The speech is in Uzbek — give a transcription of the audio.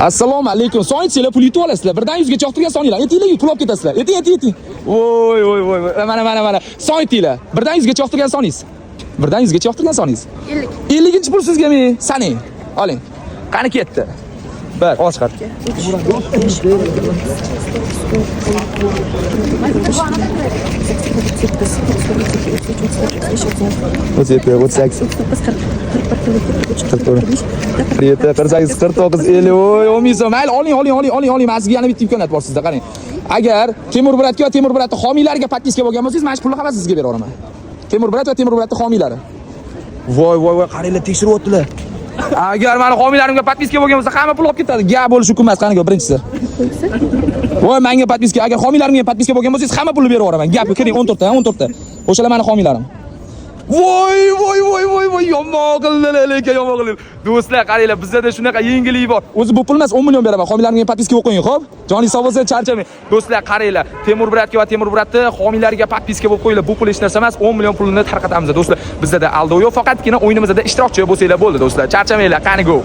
Assalomu alaykum. So'ngchilar pul yutib olasizlar. Birdan 100 ga cho'qtirgan soninglar. Etinglar pul olib ketasizlar. Eting. Voy. Mana. So'ngchilar. Birdan 100 ga cho'qtirgan soningiz. Birdan 100 ga cho'qtirgan soningiz. 50. 50-chi pul sizga men. Saning. Oling. Qani ketdi? Bir, ochiqat. Oy, olmaysan. Mayli, oling. Men sizga yana bitta imkoniyat bor sizda, qarang. Agar Temur Buratga va Temur Buratning homiylariga podpiska bo'lgan bo'lsangiz, men shu pulni hammasini sizga beraman. Temur Burat va Temur Buratning homiylari. Voy, qaranglar, tekshiryaptilar. Agar meni homiylarimga podpiska bo'lgan bo'lsa, hamma pul olib ketadi. Gap bo'lish hukm emas, qani birinchisi. Voy, menga podpiska, agar homiylarimga podpiska bo'lgan bo'lsangiz, hamma pulni berib yuboraman. Gap, kiring 14 ta. O'shalar meni homiylarim. Voy, yomon qildi. Do'stlar, qaranglar, bizda shunaqa yengillik bor. O'zi bu pul emas, 10 million beraman. Homilarimga podpiska qo'ying, xo'p? Joningiz sog' bo'lsa, charchamang. Do'stlar, qaranglar, Temur Buratga va Temur Buratning homiylariga podpiska bo'lib qo'yinglar. Bu pul hech narsa emas, 10 million pulni tarqatamiz, do'stlar. Bizda aldov yo'q, faqatgina o'yinimizda ishtirokchi bo'lsanglar bo'ldi, do'stlar. Charchamanglar, qani go.